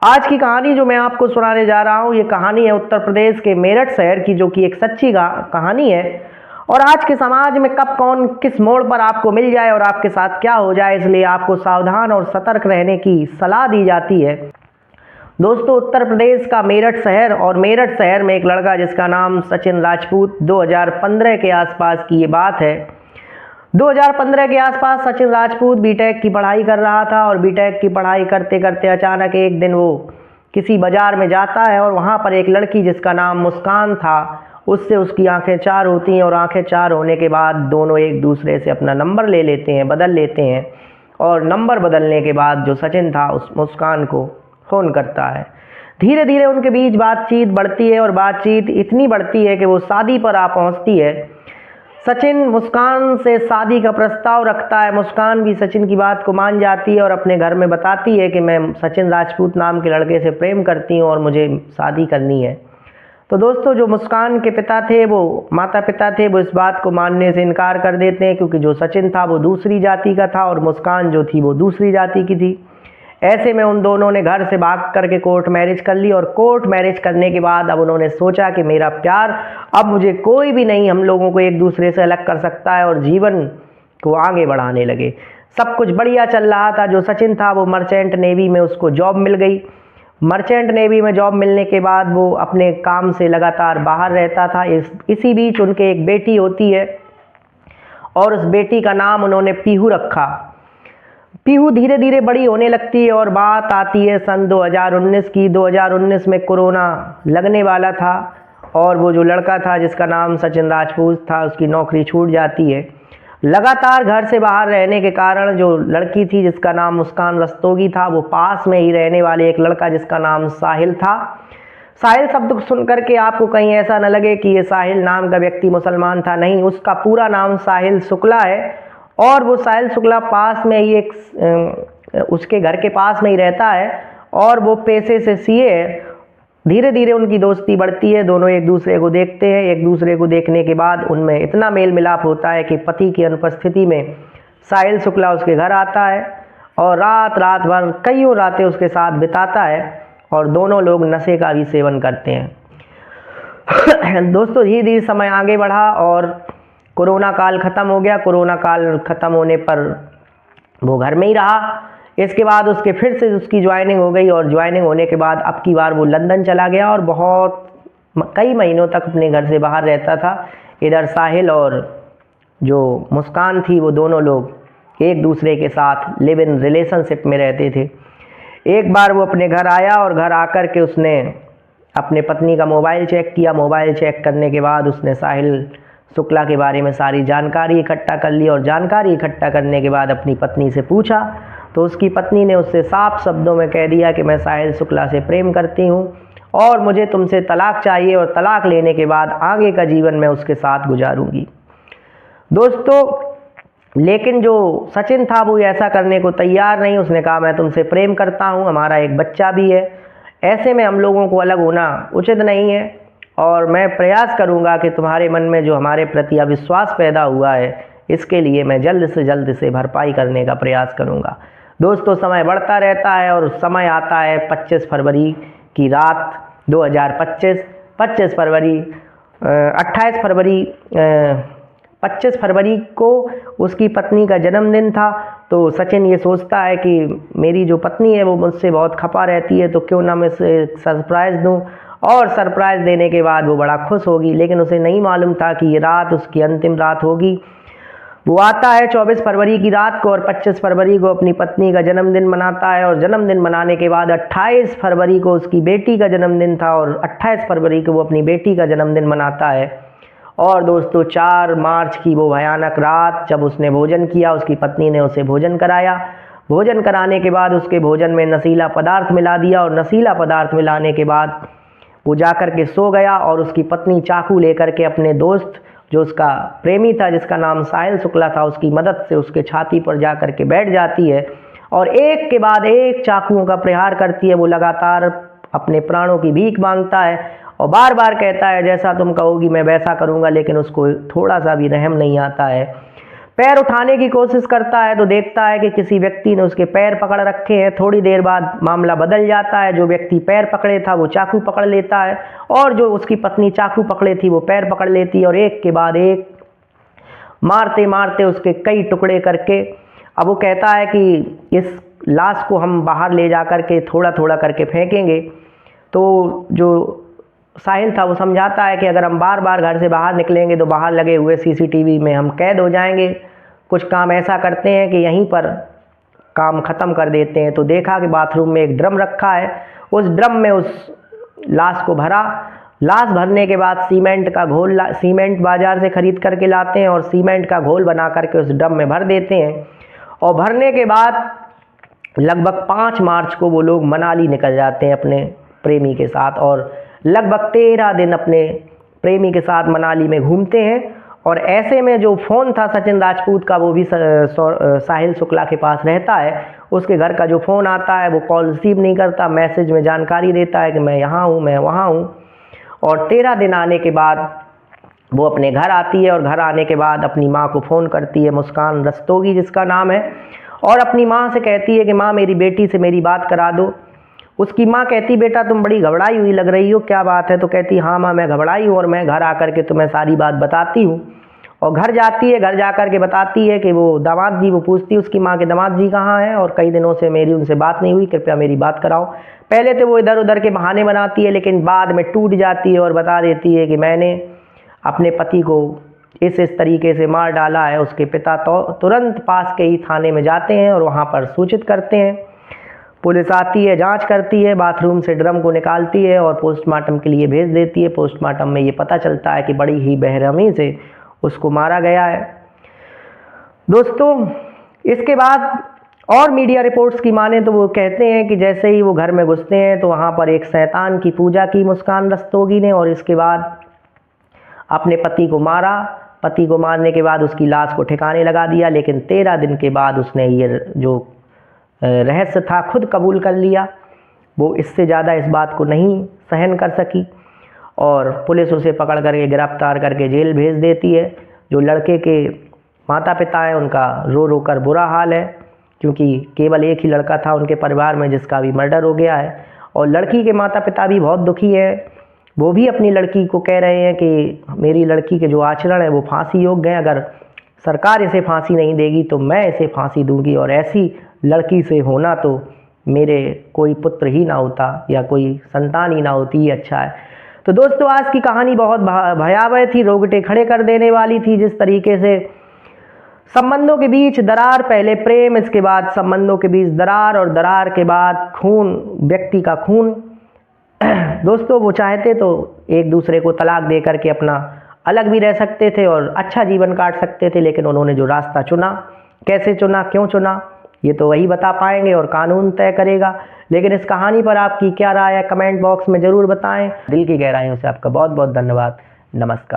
आज की कहानी जो मैं आपको सुनाने जा रहा हूँ, ये कहानी है उत्तर प्रदेश के मेरठ शहर की, जो कि एक सच्ची कहानी है। और आज के समाज में कब कौन किस मोड़ पर आपको मिल जाए और आपके साथ क्या हो जाए, इसलिए आपको सावधान और सतर्क रहने की सलाह दी जाती है। दोस्तों, उत्तर प्रदेश का मेरठ शहर, और मेरठ शहर में एक लड़का जिसका नाम सचिन राजपूत, 2015 के आसपास की ये बात है। 2015 के आसपास सचिन राजपूत बीटेक की पढ़ाई कर रहा था, और बीटेक की पढ़ाई करते करते अचानक एक दिन वो किसी बाजार में जाता है और वहाँ पर एक लड़की जिसका नाम मुस्कान था, उससे उसकी आंखें चार होती हैं। और आंखें चार होने के बाद दोनों एक दूसरे से अपना नंबर ले लेते हैं, बदल लेते हैं। और नंबर बदलने के बाद जो सचिन था उस मुस्कान को फ़ोन करता है। धीरे धीरे उनके बीच बातचीत बढ़ती है, और बातचीत इतनी बढ़ती है कि वो शादी पर आ पहुँचती है। सचिन मुस्कान से शादी का प्रस्ताव रखता है। मुस्कान भी सचिन की बात को मान जाती है और अपने घर में बताती है कि मैं सचिन राजपूत नाम के लड़के से प्रेम करती हूँ और मुझे शादी करनी है। तो दोस्तों, जो मुस्कान के पिता थे, वो माता पिता थे, वो इस बात को मानने से इनकार कर देते हैं, क्योंकि जो सचिन था वो दूसरी जाति का था और मुस्कान जो थी वो दूसरी जाति की थी। ऐसे में उन दोनों ने घर से भाग करके कोर्ट मैरिज कर ली, और कोर्ट मैरिज करने के बाद अब उन्होंने सोचा कि मेरा प्यार, अब मुझे कोई भी नहीं हम लोगों को एक दूसरे से अलग कर सकता है, और जीवन को आगे बढ़ाने लगे। सब कुछ बढ़िया चल रहा था। जो सचिन था वो मर्चेंट नेवी में उसको जॉब मिल गई। मर्चेंट नेवी में जॉब मिलने के बाद वो अपने काम से लगातार बाहर रहता था। इसी बीच उनके एक बेटी होती है, और उस बेटी का नाम उन्होंने पीहू रखा। पीहू धीरे धीरे बड़ी होने लगती है, और बात आती है सन 2019 की। 2019 में कोरोना लगने वाला था, और वो जो लड़का था जिसका नाम सचिन राजपूत था, उसकी नौकरी छूट जाती है। लगातार घर से बाहर रहने के कारण जो लड़की थी जिसका नाम मुस्कान रस्तोगी था, वो पास में ही रहने वाले एक लड़का जिसका नाम साहिल था। साहिल शब्द को सुन करके आपको कहीं ऐसा न लगे कि ये साहिल नाम का व्यक्ति मुसलमान था, नहीं, उसका पूरा नाम साहिल शुक्ला है। और वो साहिल शुक्ला पास में ही उसके घर के पास में ही रहता है, और वो पेशे से सीए है। धीरे धीरे उनकी दोस्ती बढ़ती है, दोनों एक दूसरे को देखते हैं। एक दूसरे को देखने के बाद उनमें इतना मेल मिलाप होता है कि पति की अनुपस्थिति में साहिल शुक्ला उसके घर आता है, और रात भर कईयों रातें उसके साथ बिताता है, और दोनों लोग नशे का भी सेवन करते हैं। दोस्तों, धीरे धीरे समय आगे बढ़ा और कोरोना काल ख़त्म हो गया। कोरोना काल ख़त्म होने पर वो घर में ही रहा। इसके बाद उसके फिर से उसकी ज्वाइनिंग हो गई, और ज्वाइनिंग होने के बाद अब की बार वो लंदन चला गया, और कई महीनों तक अपने घर से बाहर रहता था। इधर साहिल और जो मुस्कान थी, वो दोनों लोग एक दूसरे के साथ लिव इन रिलेशनशिप में रहते थे। एक बार वो अपने घर आया, और घर आकर के उसने अपने पत्नी का मोबाइल चेक किया। मोबाइल चेक करने के बाद उसने साहिल शुक्ला के बारे में सारी जानकारी इकट्ठा कर ली, और जानकारी इकट्ठा करने के बाद अपनी पत्नी से पूछा, तो उसकी पत्नी ने उससे साफ शब्दों में कह दिया कि मैं साहिल शुक्ला से प्रेम करती हूँ, और मुझे तुमसे तलाक चाहिए, और तलाक लेने के बाद आगे का जीवन मैं उसके साथ गुजारूंगी। दोस्तों, लेकिन जो सचिन था वो ऐसा करने को तैयार नहीं। उसने कहा, मैं तुमसे प्रेम करता हूँ, हमारा एक बच्चा भी है, ऐसे में हम लोगों को अलग होना उचित नहीं है, और मैं प्रयास करूंगा कि तुम्हारे मन में जो हमारे प्रति अविश्वास पैदा हुआ है, इसके लिए मैं जल्द से जल्द इसे भरपाई करने का प्रयास करूंगा। दोस्तों, समय बढ़ता रहता है, और समय आता है 25 फरवरी की रात 2025। 25 फरवरी 25 फरवरी को उसकी पत्नी का जन्मदिन था। तो सचिन ये सोचता है कि मेरी जो पत्नी है वो मुझसे बहुत खफा रहती है, तो क्यों ना मैं उसे सरप्राइज़ दूँ, और सरप्राइज़ देने के बाद वो बड़ा खुश होगी। लेकिन उसे नहीं मालूम था कि ये रात उसकी अंतिम रात होगी। वो आता है 24 फरवरी की रात को, और 25 फरवरी को अपनी पत्नी का जन्मदिन मनाता है, और जन्मदिन मनाने के बाद 28 फरवरी को उसकी बेटी का जन्मदिन था, और 28 फरवरी को वो अपनी बेटी का जन्मदिन मनाता है। और दोस्तों, 4 मार्च की वो भयानक रात, जब उसने भोजन किया, उसकी पत्नी ने उसे भोजन कराया। भोजन कराने के बाद उसके भोजन में नशीला पदार्थ मिला दिया, और नशीला पदार्थ मिलाने के बाद वो जाकर के सो गया, और उसकी पत्नी चाकू लेकर के अपने दोस्त, जो उसका प्रेमी था जिसका नाम साहिल शुक्ला था, उसकी मदद से उसके छाती पर जाकर के बैठ जाती है, और एक के बाद एक चाकुओं का प्रहार करती है। वो लगातार अपने प्राणों की भीख मांगता है, और बार बार कहता है, जैसा तुम कहोगी मैं वैसा करूँगा, लेकिन उसको थोड़ा सा भी रहम नहीं आता है। पैर उठाने की कोशिश करता है तो देखता है कि किसी व्यक्ति ने उसके पैर पकड़ रखे हैं। थोड़ी देर बाद मामला बदल जाता है, जो व्यक्ति पैर पकड़े था वो चाकू पकड़ लेता है और जो उसकी पत्नी चाकू पकड़े थी वो पैर पकड़ लेती है और एक के बाद एक मारते मारते उसके कई टुकड़े करके अब वो कहता है कि इस लाश को हम बाहर ले जा कर के थोड़ा थोड़ा करके फेंकेंगे। तो जो साहिल था वो समझाता है कि अगर हम बार बार घर से बाहर निकलेंगे तो बाहर लगे हुए सीसीटीवी में हम कैद हो जाएंगे। कुछ काम ऐसा करते हैं कि यहीं पर काम ख़त्म कर देते हैं। तो देखा कि बाथरूम में एक ड्रम रखा है, उस ड्रम में उस लाश को भरा। लाश भरने के बाद सीमेंट का घोल सीमेंट बाज़ार से ख़रीद करके लाते हैं और सीमेंट का घोल बना करके उस ड्रम में भर देते हैं। और भरने के बाद लगभग 5 मार्च को वो लोग मनाली निकल जाते हैं अपने प्रेमी के साथ और लगभग 13 दिन अपने प्रेमी के साथ मनाली में घूमते हैं। और ऐसे में जो फ़ोन था सचिन राजपूत का वो भी साहिल शुक्ला के पास रहता है। उसके घर का जो फ़ोन आता है वो कॉल रिसीव नहीं करता, मैसेज में जानकारी देता है कि मैं यहाँ हूँ, मैं वहाँ हूँ। और 13 दिन आने के बाद वो अपने घर आती है और घर आने के बाद अपनी माँ को फ़ोन करती है, मुस्कान रस्तोगी जिसका नाम है, और अपनी माँ से कहती है कि माँ मेरी बेटी से मेरी बात करा दो। उसकी माँ कहती बेटा तुम बड़ी घबराई हुई लग रही हो, क्या बात है? तो कहती हाँ माँ मैं घबराई हूँ और मैं घर आकर के तुम्हें सारी बात बताती हूँ। और घर जाती है, घर जा कर के बताती है कि वो दामाद जी, वो पूछती है उसकी माँ के दामाद जी कहाँ हैं और कई दिनों से मेरी उनसे बात नहीं हुई, कृपया मेरी बात कराओ। पहले तो वो इधर उधर के बहाने बनाती है लेकिन बाद में टूट जाती है और बता देती है कि मैंने अपने पति को इस तरीके से मार डाला है। उसके पिता तो तुरंत पास के ही थाने में जाते हैं और वहाँ पर सूचित करते हैं। पुलिस आती है, जांच करती है, बाथरूम से ड्रम को निकालती है और पोस्टमार्टम के लिए भेज देती है। पोस्टमार्टम में ये पता चलता है कि बड़ी ही बेरहमी से उसको मारा गया है। दोस्तों इसके बाद और मीडिया रिपोर्ट्स की माने तो वो कहते हैं कि जैसे ही वो घर में घुसते हैं तो वहाँ पर एक शैतान की पूजा की मुस्कान रस्तोगी ने और इसके बाद अपने पति को मारा। पति को मारने के बाद उसकी लाश को ठिकाने लगा दिया, लेकिन 13 दिन के बाद उसने ये जो रहस्य था खुद कबूल कर लिया। वो इससे ज़्यादा इस बात को नहीं सहन कर सकी और पुलिस उसे पकड़ करके गिरफ्तार करके जेल भेज देती है। जो लड़के के माता पिता हैं उनका रो रो कर बुरा हाल है, क्योंकि केवल एक ही लड़का था उनके परिवार में जिसका भी मर्डर हो गया है। और लड़की के माता पिता भी बहुत दुखी है। वो भी अपनी लड़की को कह रहे हैं कि मेरी लड़की के जो आचरण है वो फांसी योग्य है, अगर सरकार इसे फांसी नहीं देगी तो मैं इसे फांसी दूंगी और ऐसी लड़की से होना तो मेरे कोई पुत्र ही ना होता या कोई संतान ही ना होती, ही अच्छा है। तो दोस्तों आज की कहानी बहुत भयावह थी, रोंगटे खड़े कर देने वाली थी। जिस तरीके से संबंधों के बीच दरार, पहले प्रेम, इसके बाद संबंधों के बीच दरार और दरार के बाद खून, व्यक्ति का खून। दोस्तों वो चाहते तो एक दूसरे को तलाक दे करके अपना अलग भी रह सकते थे और अच्छा जीवन काट सकते थे, लेकिन उन्होंने जो रास्ता चुना, कैसे चुना, क्यों चुना, ये तो वही बता पाएंगे और कानून तय करेगा। लेकिन इस कहानी पर आपकी क्या राय है कमेंट बॉक्स में ज़रूर बताएं। दिल की गहराइयों से आपका बहुत बहुत धन्यवाद। नमस्कार।